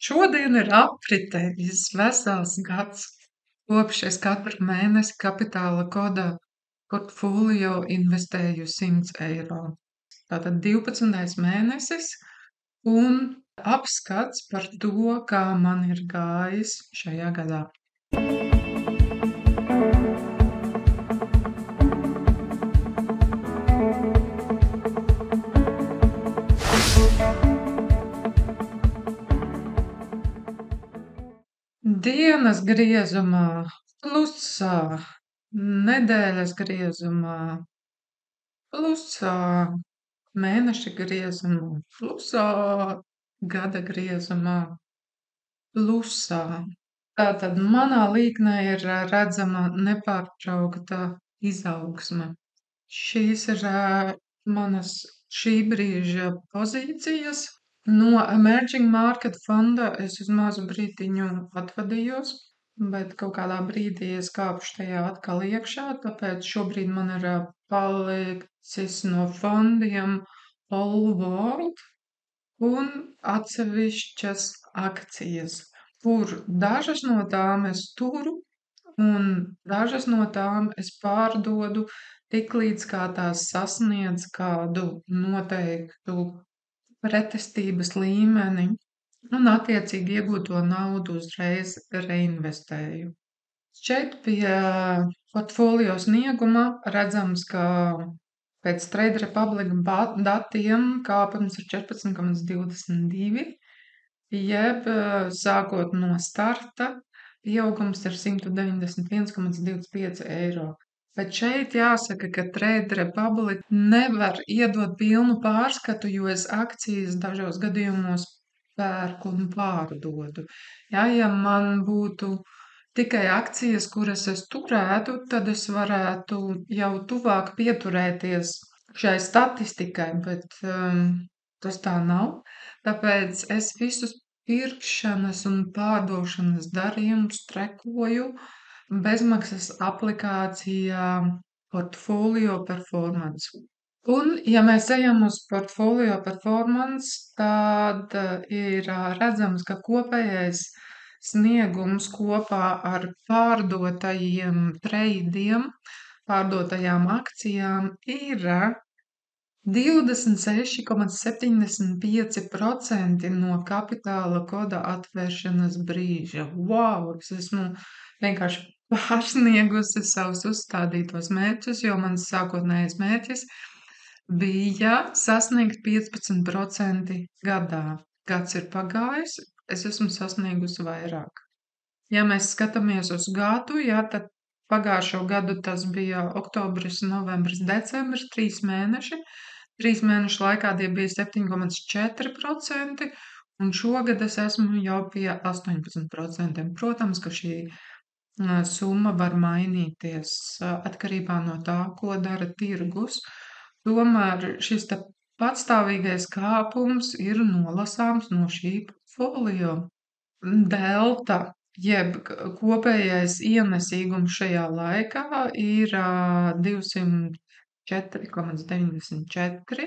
Šodien ir apritējis vesels gads, kopš es katru mēnesi Kapitāla kodā portfolio investēju 100 eiro. Tātad 12. mēnesis un apskats par to, kā man ir gājis šajā gadā. Dienas griezumā plusā, nedēļas griezumā plusā, mēneša griezumā plusā, gada griezumā plusā. Tātad manā līknē ir redzama nepārtraukta izaugsme. Šīs ir manas šī brīža pozīcijas. No Emerging Market fonda es uz mazu brītiņu atvadījos, bet kaut kādā brīdī es kāpšu tajā atkal iekšā, tāpēc šobrīd man ir palicis no fondiem All World un atsevišķas akcijas, kur dažas no tām es turu un dažas no tām es pārdodu tiklīdz kā tās sasniedz kādu noteiktu pretestības līmeni un attiecīgi iegūto naudu uzreiz reinvestēju. Šeit pie portfolio snieguma redzams, ka pēc Trade Republic datiem kāpums ir 14,22, jeb sākot no starta pieaugums ir 191,25 eiro. Bet šeit jāsaka, ka Trade Republic nevar iedot pilnu pārskatu, jo es akcijas dažos gadījumos pērku un pārdodu. Ja man būtu tikai akcijas, kuras es turētu, tad es varētu jau tuvāk pieturēties šai statistikai, bet tas tā nav. Tāpēc es visus pirkšanas un pārdošanas darījumus trekoju bezmaksas aplikācijā Portfolio Performance. Un, ja mēs ejam uz Portfolio Performance, tad ir redzams, ka kopējais sniegums kopā ar pārdotajiem treidiem, pārdotajām akcijām ir 26,75% no kapitāla koda atvēršanas brīža. Wow! Es esmu vienkārši pārsniegusi savus uzstādītos mērķus, jo mans sākotnējais mērķis bija sasniegt 15% gadā. Gads ir pagājis, es esmu sasniegusi vairāk. Ja mēs skatāmies uz gadu, tad pagājušo gadu tas bija oktobris, novembris, decembris, 3 mēneši. 3 mēnešu laikā tie bija 7,4%, un šogad es esmu jau pie 18%. Protams, ka šī summa var mainīties atkarībā no tā, ko dara tirgus. Tomēr šis te patstāvīgais kāpums ir nolasāms no šī portfolio. Delta, jeb kopējais ienesīgums šajā laikā ir 204,94,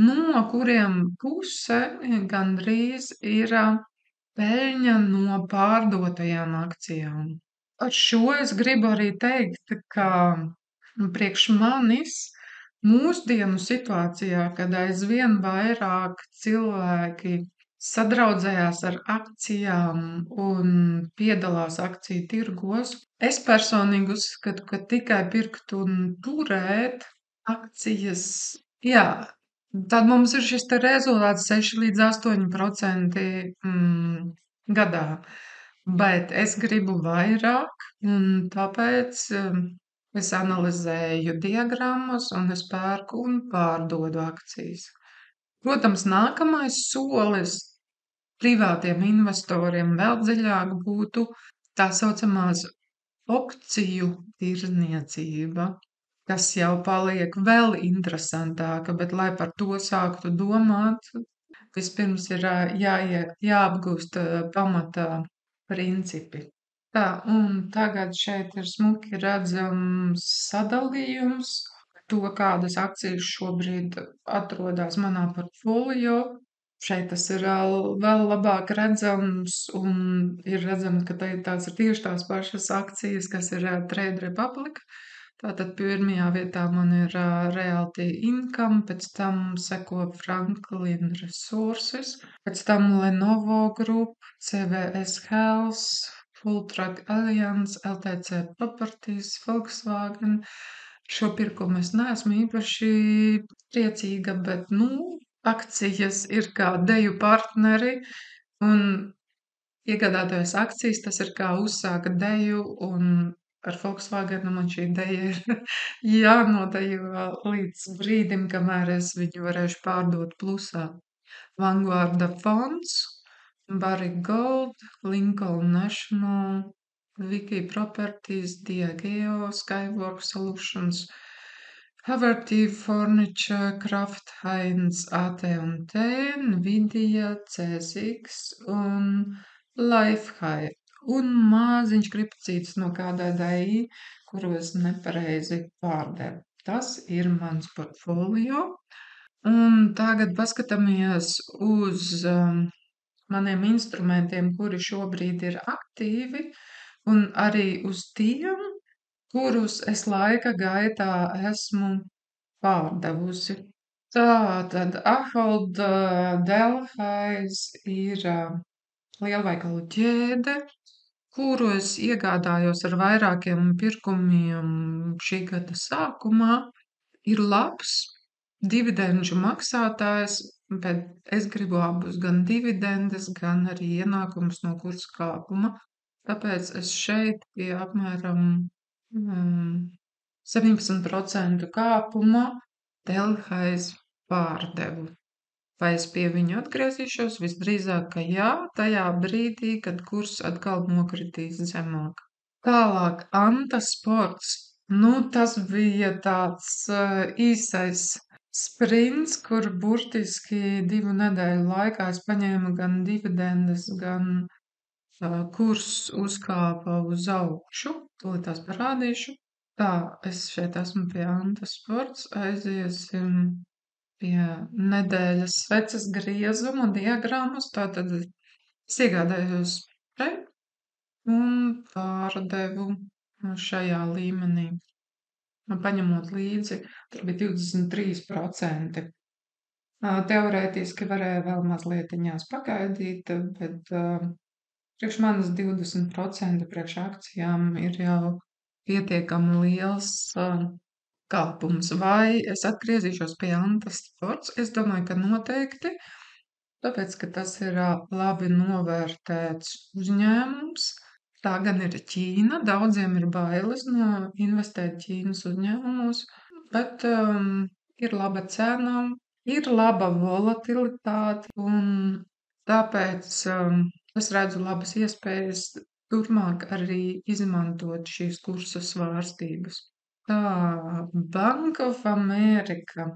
no kuriem puse gandrīz ir peļņa no pārdotajām akcijām. Ar šo es gribu arī teikt, ka priekš manis mūsdienu situācijā, kad aizvien vairāk cilvēki sadraudzējās ar akcijām un piedalās akciju tirgos, es personīgi uzskatu, ka tikai pirkt un turēt akcijas, tad mums ir šis te rezultāts 6–8% gadā. Bet es gribu vairāk, un tāpēc es analizēju diagrammas un es pērku un pārdodu akcijas. Protams, nākamais solis privātiem investoriem vēl dziļāk būtu tā saucamās opciju tirzniecība, kas jau paliek vēl interesantāka, bet lai par to sāktu domāt, vispirms ir jāapgūst pamata principi. Tā, un tagad šeit ir smuki redzams sadalījums, to kādas akcijas šobrīd atrodas manā portfolio. Šeit tas ir vēl labāk redzams, un ir redzams, ka tās ir tieši tās pašas akcijas, kas ir Trade Republic. Tātad pirmajā vietā man ir Realty Income, pēc tam seko Franklin Resources, pēc tam Lenovo Group, CVS Health, Fulltrack Alliance, LTC Properties, Volkswagen. Šo pirkumu es neesmu īpaši priecīga, bet, akcijas ir kā deju partneri, un iegādāties akcijas, tas ir kā uzsākt deju, un ar Volkswagenu man šī deja ir jānodejo līdz brīdim, kamēr es viņu varēšu pārdot plusā. Vanguarda fonds, Barrick Gold, Lincoln National, Wiki Properties, Diageo, Skywork Solutions, Haverty Furniture, Kraft Heinz, AT&T, Nvidia, CSX un Lifehire. Un maziņš kripcīts no KDDI, kuru es nepareizi pārdevu. Tas ir mans portfolio. Un tagad paskatāmies uz maniem instrumentiem, kuri šobrīd ir aktīvi, un arī uz tiem, kurus es laika gaitā esmu pārdevusi. Tātad Ahold Delhaize ir lielveikalu ķēde, kuru es iegādājos ar vairākiem pirkumiem šī gada sākumā. Ir labs dividendžu maksātājs, bet es gribu abus, gan dividendes, gan arī ienākumus no kursa kāpuma. Tāpēc es šeit pie apmēram 17% kāpuma Delhaize pārdevu. Vai es pie viņa atgriezīšos? Visdrīzāk, ka jā, tajā brīdī, kad kurs atkal nokritīs zemāk. Tālāk, Anta Sports. Tas bija tāds īsais sprints, kur burtiski 2 nedēļu laikā es paņēmu gan dividendes, gan kurs uzkāpa uz augšu. Tūlīt tās parādīšu. Tā, es šeit esmu pie Anta Sports. Aiziesim pie nedēļas sveces griezuma diagrammas. Tātad es iegādājos šeit un pārdevu šajā līmenī. Paņemot līdzi, tur bija 23%. Teorētiski varēja vēl mazlietiņās pagaidīt, bet priekš manas 20% priekš akcijām ir jau pietiekami liels kāpums. Vai es atgriezīšos pie Anta Sports? Es domāju, ka noteikti, tāpēc, ka tas ir labi novērtēts uzņēmums. Tā gan ir Ķīna, daudziem ir bailes no investēt Ķīnas uzņēmumos, bet ir laba cena, ir laba volatilitāte, un tāpēc es redzu labas iespējas turpmāk arī izmantot šīs kursa svārstības. Tā, Bank of America.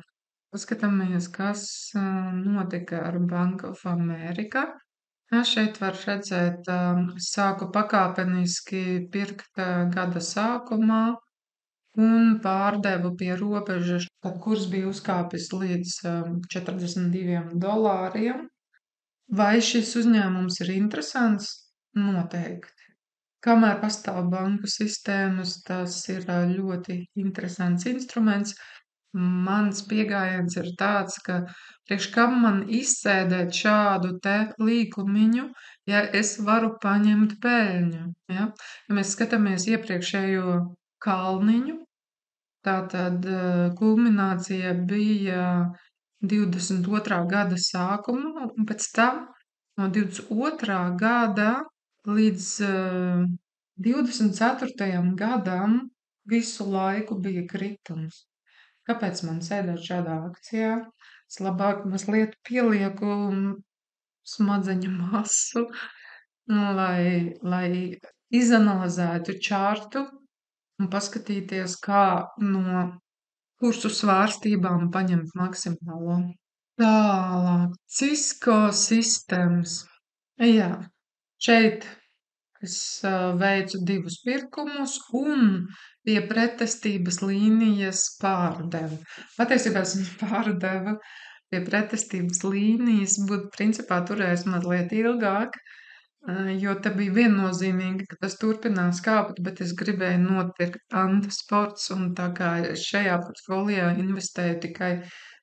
Paskatāmies, kas notika ar Bank of America. Šeit var redzēt, sāku pakāpeniski pirkt gada sākumā un pārdevu pie robežas, kad kurs bija uzkāpis līdz $42. Vai šis uzņēmums ir interesants? Noteikti. Kamēr pastāv banku sistēmas, tas ir ļoti interesants instruments. Mans pieejams ir tāds, ka priekš kam man izsēdēt šādu te līkumiņu, ja es varu paņemt peļņu. Ja mēs skatāmies iepriekšējo kalniņu, tātad kulminācija bija 22. gada sākuma, un pēc tam no 22. gada līdz 24. gadam visu laiku bija kritums. Kāpēc man sēdēt šādā akcijā? Es labāk mazliet pielieku smadzeņu masu, lai izanalizētu čārtu un paskatīties, kā no kursu svārstībām paņemt maksimālo. Tālāk, Cisco Systems. Jā, šeit es veicu 2 pirkumus un pie pretestības līnijas pārdevu. Patiesībā es viņu pārdevu pie pretestības līnijas būtu principā turējis mazliet ilgāk, jo te bija viennozīmīgi, ka tas turpinās kāpt, bet es gribēju nopirkt Anta Sports, un tā kā es šajā portfolijā investēju tikai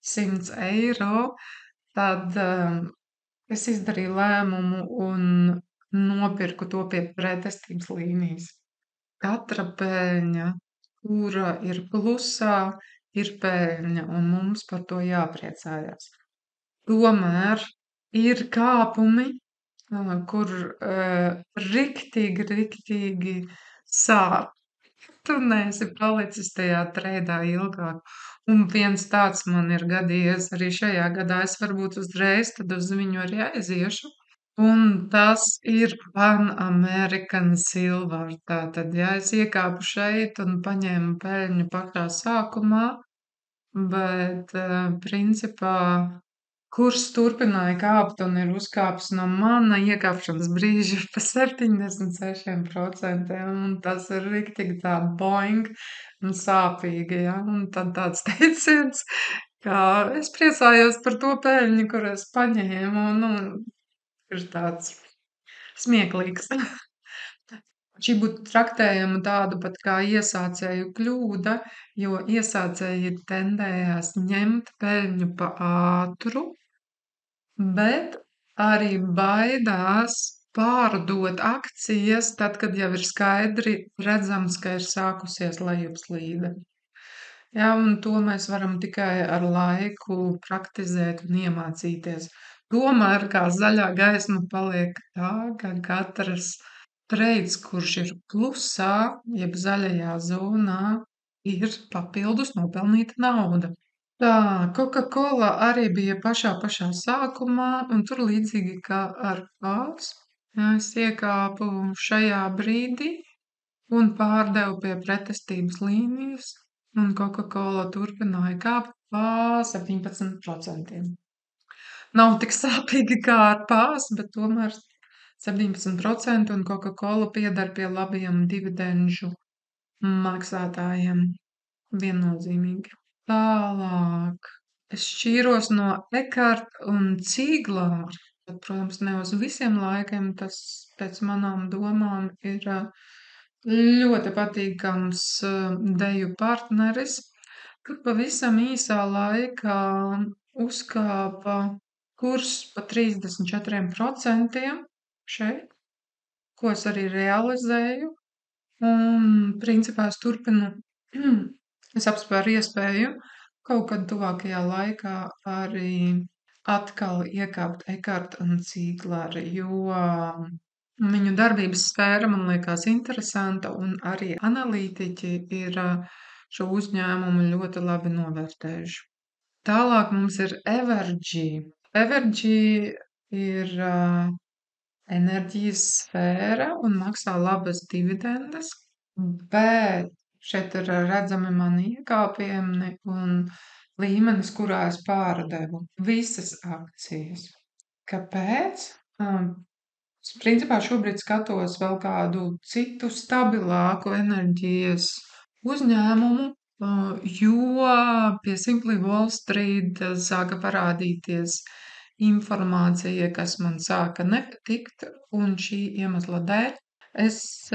100 eiro, tad es izdarīju lēmumu un nopirku to pie pretestības līnijas. Katra pēļņa, kura ir plusā, ir pēļņa, un mums par to jāpriecājās. Tomēr ir kāpumi, kur riktīgi sāp. Tu neesi palicis tajā treidā ilgāk. Un viens tāds man ir gadījies arī šajā gadā. Es varbūt uzreiz tad uz viņu arī aiziešu. Un tas ir Pan American Silver. Tātad, ja es iekāpu šeit un paņēmu peļņu pašā sākumā, bet principā kurs turpināja kāpt un ir uzkāpis no mana iekāpšanas brīža pa 76%, un tas ir riktīgi tā boing un sāpīgi, ja, un tad tāds teiciens, ka es priecājos par to peļņu, kur es paņēmu, nu, ir tāds smieklīgs. Šī būtu traktējama tāda pat kā iesācēju kļūda, jo iesācēji tendējās ņemt peļņu pa ātru, bet arī baidās pārdot akcijas tad, kad jau ir skaidri redzams, ka ir sākusies lejupslīde. Jā, un to mēs varam tikai ar laiku praktizēt un iemācīties. Tomēr kā zaļā gaisma paliek tā, ka katrs treids, kurš ir plusā, jeb zaļajā zonā, ir papildus nopelnīta nauda. Tā, Coca-Cola arī bija pašā sākumā, un tur līdzīgi kā ar pārs, es iekāpu šajā brīdī un pārdevu pie pretestības līnijas, un Coca-Cola turpināja kāpt pa 17%. Nav tik sāpīgi kā ar pās, bet tomēr 17%, un Coca-Cola pieder pie labajiem dividendžu maksātājiem viennozīmīgi. Tālāk. Es šķīros no Ekarta un Cīglāra. Bet, protams, ne uz visiem laikiem. Tas pēc manām domām ir ļoti patīkams deju partneris. Tur pavisam īsā laikā uzkāpa kurs pa 34% šeit, ko es arī realizēju. Un principā es turpinu es apsvēru iespēju kaut kad tuvākajā laikā arī atkal iekāpt Ekarta un Cīglāra, jo viņu darbības sfēra man liekas interesanta, un arī analītiķi ir šo uzņēmumu ļoti labi novērtējuši. Tālāk mums ir Evergy. Evergy ir enerģijas sfēra un maksā labas dividendes, bet šeit ir redzami mani iekāpieni un līmenis, kurā es pārdevu visas akcijas. Kāpēc? Es principā šobrīd skatos vēl kādu citu stabilāku enerģijas uzņēmumu, jo pie Simply Wall Street sāka parādīties informācija, kas man sāka nepatikt, un šī iemesla dēļ es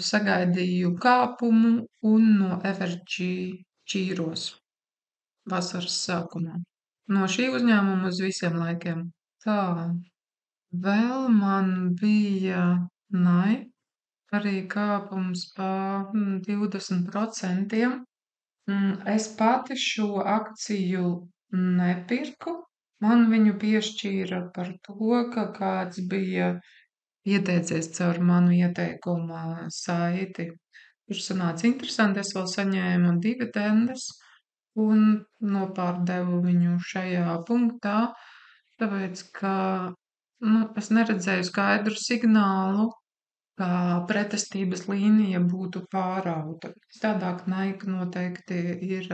sagaidīju kāpumu un no Evergy šķīros vasaras sākumā. No šī uzņēmuma uz visiem laikiem. Tā, vēl man bija arī kāpums pa 20%. Es pati šo akciju nepirku. Man viņu piešķīra par to, ka kāds bija ieteicies caur manu ieteikuma saiti. Tur sanāca interesanti, es vēl saņēmu dividendes un nopārdevu viņu šajā punktā, tāpēc, ka es neredzēju skaidru signālu, ka pretestības līnija būtu pārauta. Tādāk Nike noteikti ir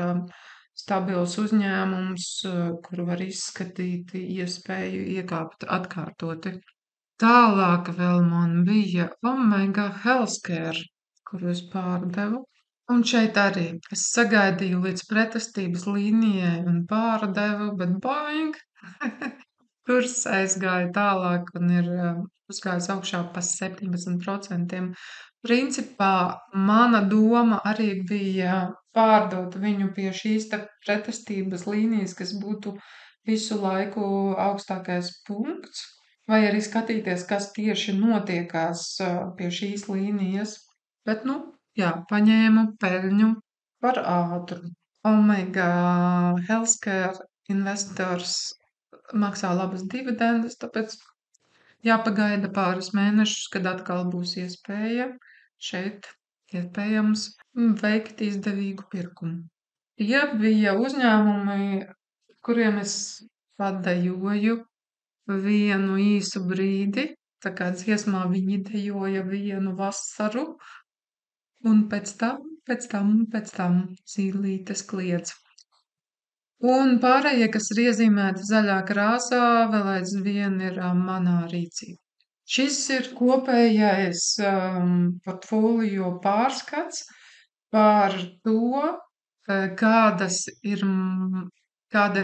stabils uzņēmums, kur var izskatīt iespēju iekāpt atkārtoti. Tālāk vēl man bija Omega Healthcare, kuru es pārdevu. Un šeit arī es sagaidīju līdz pretestības līnijai un pārdevu, bet boing! Kurs aizgāja tālāk un ir uzgājis augšā pa 17%. Principā mana doma arī bija pārdot viņu pie šīs te pretestības līnijas, kas būtu visu laiku augstākais punkts, vai arī skatīties, kas tieši notiekās pie šīs līnijas. Bet, nu, jā, paņēmu peļņu par ātru. Omega Healthcare Investors maksā labas dividendes, tāpēc jāpagaida pāris mēnešus, kad atkal būs iespēja šeit iespējams veikt izdevīgu pirkumu. Ja bija uzņēmumi, kuriem es padejoju vienu īsu brīdi, tā kā dziesmā viņi dejoja vienu vasaru, un pēc tam zīlītes kliedz. Un pārējie, kas ir iezīmēti zaļā krāsā, vēl aizvien ir manā rīcībā. Šis ir kopējais portfolio pārskats par to, kāda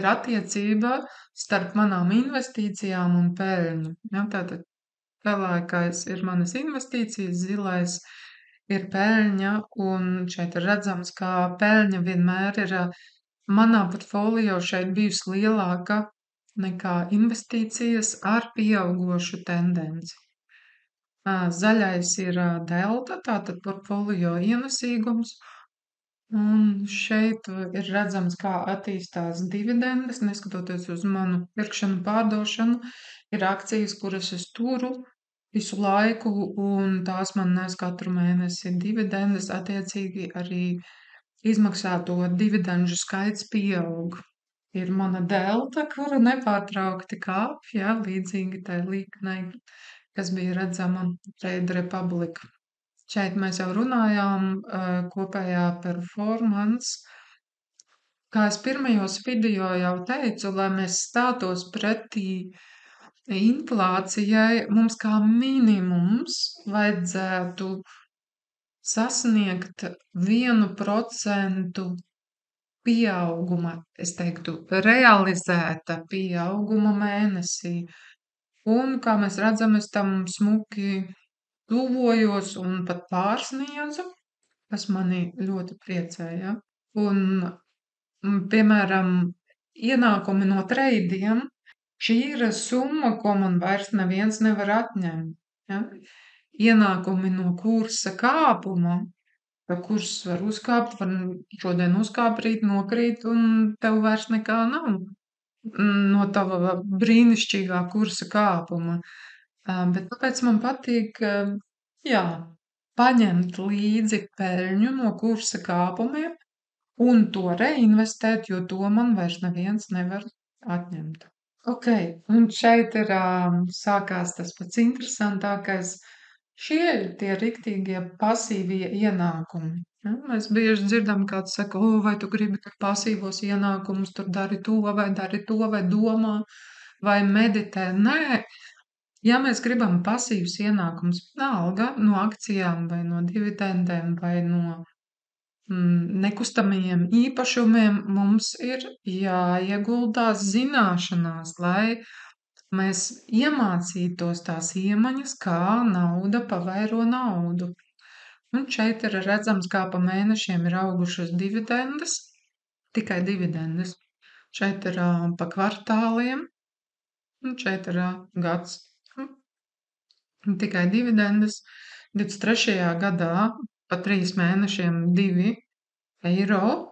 ir attiecība starp manām investīcijām un peļņu. Ja, tātad pelēkais ir manas investīcijas, zilais ir peļņa, un šeit ir redzams, ka peļņa vienmēr ir manā portfolio šeit bijusi lielāka nekā investīcijas ar pieaugošu tendenci. Zaļais ir delta, tātad portfolio ienesīgums, un šeit ir redzams, kā attīstās dividendes, neskatoties uz manu pirkšanu, pārdošanu, ir akcijas, kuras es turu visu laiku, un tās man nes katru mēnesi dividendes, attiecīgi arī izmaksāto dividendžu skaits pieaug. Ir mana delta, kura nepārtraukti kāpj, jā, līdzīgi tai līknei, kas bija redzama Trade Republic. Šeit mēs jau runājām kopējā performance. Kā es pirmajos video jau teicu, lai mēs stātos pretī inflācijai, mums kā minimums vajadzētu sasniegt 1% pieauguma, es teiktu, realizēta pieauguma mēnesī. Un, kā mēs redzam, es tam smuki tuvojos un pat pārsniedzu, kas mani ļoti priecē, ja. Un, piemēram, ienākumi no treidiem, šī ir summa, ko man vairs neviens nevar atņemt, ja. Ienākumi no kursa kāpuma, ka kurs var uzkāpt, var šodien uzkāpt, rīt nokrīt, un tev vairs nekā nav no tava brīnišķīgā kursa kāpuma. Bet tāpēc man patīk, jā, paņemt līdzi peļņu no kursa kāpumiem un to reinvestēt, jo to man vairs neviens nevar atņemt. Ok, un šeit ir sākās tas pats interesantākais. Šie ir tie riktīgie pasīvie ienākumi. Ja? Mēs bieži dzirdam, kāds saka, vai tu gribi tur pasīvos ienākumus, tur dari to, vai domā, vai meditē. Nē, ja mēs gribam pasīvus ienākumus, vienalga no akcijām vai no dividendēm vai no nekustamajiem īpašumiem, mums ir jāieguldās zināšanās, lai mēs iemācītos tās iemaņas, kā nauda pavairo naudu. Un šeit ir redzams, kā pa mēnešiem ir augušas dividendes, tikai dividendes. Šeit ir pa kvartāliem, un šeit ir gads. Tikai dividendes. 23. gadā pa 3 mēnešiem 2 eiro,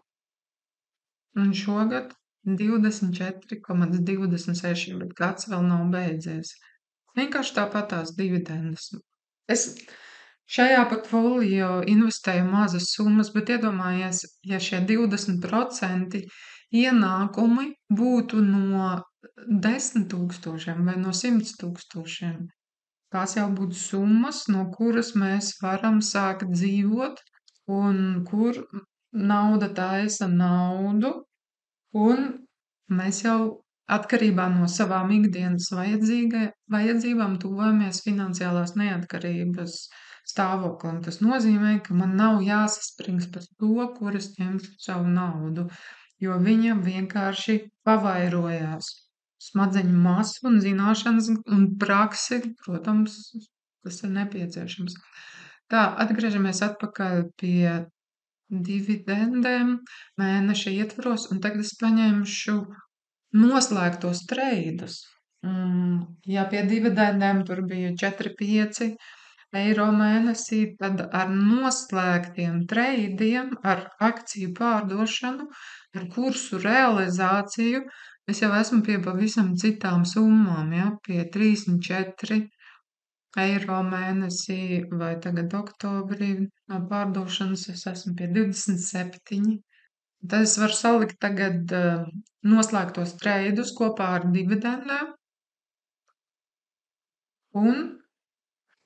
un šogad 24,26, bet gads vēl nav beidzies. Vienkārši tāpat tās dividendes. Es šajā portfolio investēju mazas summas, bet iedomājies, ja šie 20% ienākumi būtu no 10 000 vai no 100 000. Tās jau būtu summas, no kuras mēs varam sākt dzīvot un kur nauda taisa naudu. Un mēs jau atkarībā no savām ikdienas vajadzībām tuvojamies finansiālās neatkarības stāvoklim. Tas nozīmē, ka man nav jāsaspringst par to, kur es ņemšu savu naudu, jo viņa vienkārši pavairojās. Smadzeņu masu un zināšanas un praksi, protams, tas ir nepieciešams. Tā, atgriežamies atpakaļ pie dividendēm mēneša ietvaros, un tagad es paņemšu noslēgtos treidus. Ja pie dividendēm tur bija 4-5 eiro mēnesī, tad ar noslēgtiem treidiem, ar akciju pārdošanu, ar kursu realizāciju, es jau esmu pie pavisam citām summām, ja, pie 34 eiro mēnesī, vai tagad oktobrī no pārdošanas es esmu pie 27. Tad es varu salikt tagad noslēgtos treidus kopā ar dividendēm, un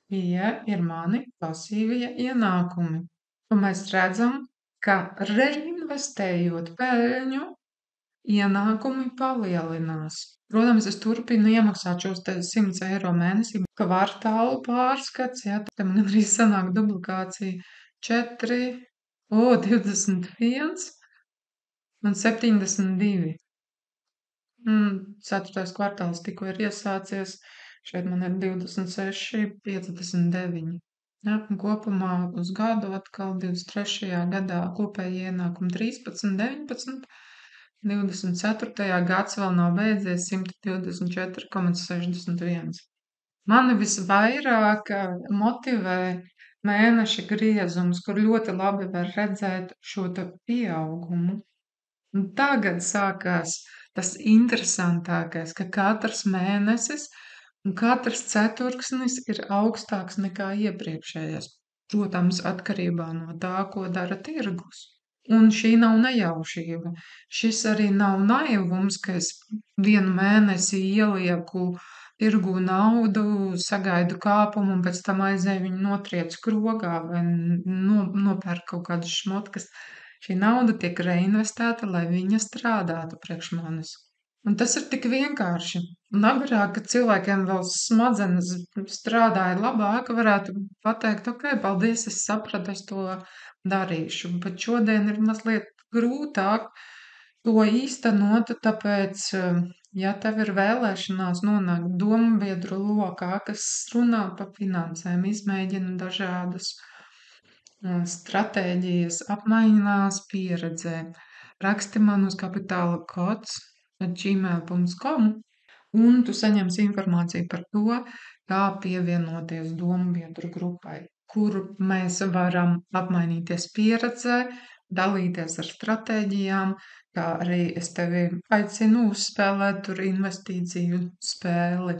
tie ir mani pasīvie ienākumi. Un mēs redzam, ka reinvestējot peļņu, ienākumi palielinās. Protams, es turpinu iemaksāt šos 100 eiro mēnesī. Kvartālu pārskats, jā, tad man arī sanāk dublikācija 4, 21 un 72. 4. kvartāls tikko ir iesācies. Šeit man ir 26, 59. Ja, un kopumā uz gadu atkal 23. gadā kopēji ienākumi 13, 19. 24. gads vēl nav beidzies 124,61. Mani visvairāk motivē mēneša griezums, kur ļoti labi var redzēt šo te pieaugumu. Un tagad sākās tas interesantākais, ka katrs mēnesis un katrs ceturksnis ir augstāks nekā iepriekšējais. Protams, atkarībā no tā, ko dara tirgus. Un šī nav nejaušība. Šis arī nav naivums, ka es vienu mēnesi ielieku tirgu naudu, sagaidu kāpumu un pēc tam aizēju viņu notriec krogā vai nopērk kaut kādas šmotkas. Šī nauda tiek reinvestēta, lai viņa strādātu priekš manis. Un tas ir tik vienkārši. Un agrāk, kad cilvēkiem vēl smadzenes strādāja labāk, varētu pateikt, ok, paldies, es sapratu, es to darīšu. Bet šodien ir mazliet grūtāk to īstenot, tāpēc, ja tev ir vēlēšanās nonākt dombiedru lokā, kas runā par finansēm, izmēģina dažādas stratēģijas, apmainās pieredzē, raksti man uz kapitāla kods @gmail.com, un tu saņemsi informāciju par to, kā pievienoties dombiedru grupai, kur mēs varam apmainīties pieredzē, dalīties ar stratēģijām, kā arī es tevi aicinu uzspēlēt tur investīciju spēli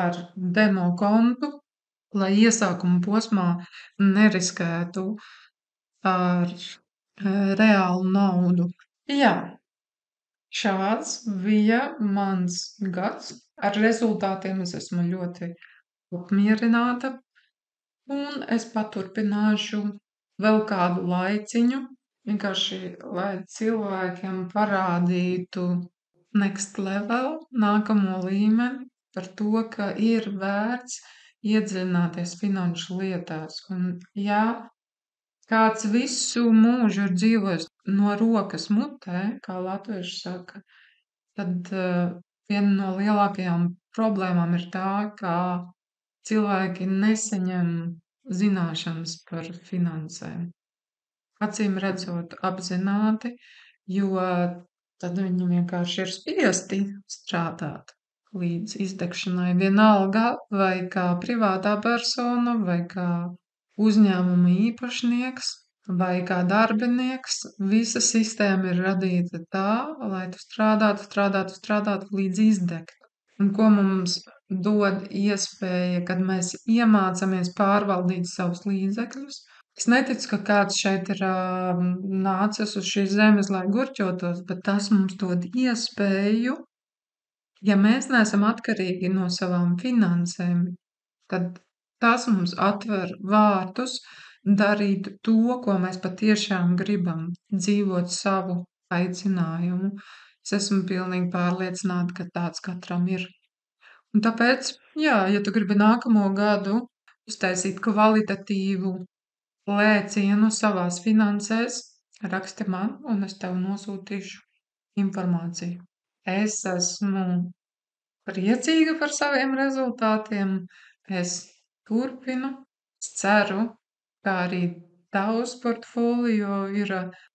ar demo kontu, lai iesākuma posmā neriskētu ar reālu naudu. Jā. Šāds bija mans gads. Ar rezultātiem es esmu ļoti apmierināta, un es paturpināšu vēl kādu laiciņu, vienkārši, lai cilvēkiem parādītu next level, nākamo līmeni, par to, ka ir vērts iedziļināties finanšu lietās. Un, ja kāds visu mūžu ir dzīvojis no rokas mutē, kā latvieši saka, tad viena no lielākajām problēmām ir tā, ka cilvēki nesaņem zināšanas par finansēm. Acīm redzot apzināti, jo tad viņi vienkārši ir spiesti strādāt līdz izdegšanai. Vienalga vai kā privātā persona, vai kā uzņēmuma īpašnieks, vai kā darbinieks, visa sistēma ir radīta tā, lai tu strādātu līdz izdegt. Un ko mums dod iespēja, kad mēs iemācāmies pārvaldīt savus līdzekļus? Es neticu, ka kāds šeit ir nācis uz šīs zemes, lai gurķotos, bet tas mums dod iespēju, ja mēs neesam atkarīgi no savām finansēm, tad tas mums atver vārtus darīt to, ko mēs patiešām gribam, dzīvot savu aicinājumu. Es esmu pilnīgi pārliecināta, ka tāds katram ir. Un tāpēc, jā, ja tu gribi nākamo gadu uztaisīt kvalitatīvu lēcienu savās finansēs, raksti man, un es tev nosūtīšu informāciju. Es esmu priecīga par saviem rezultātiem. Es turpinu. Es ceru, ka arī tavs portfolio ir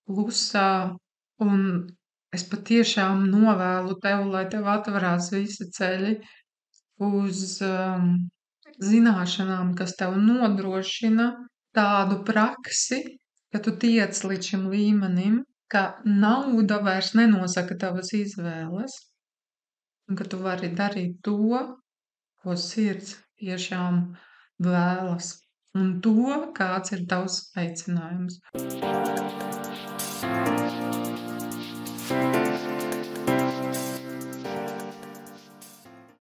plusā, un es patiešām novēlu tev, lai tev atverās visi ceļi uz zināšanām, kas tev nodrošina tādu praksi, ka tu tiec līdz šim līmenim, ka nauda vairs nenosaka tavas izvēles, un ka tu vari darīt to, ko sirds tiešām vēlas, un to, kāds ir tavs aicinājums.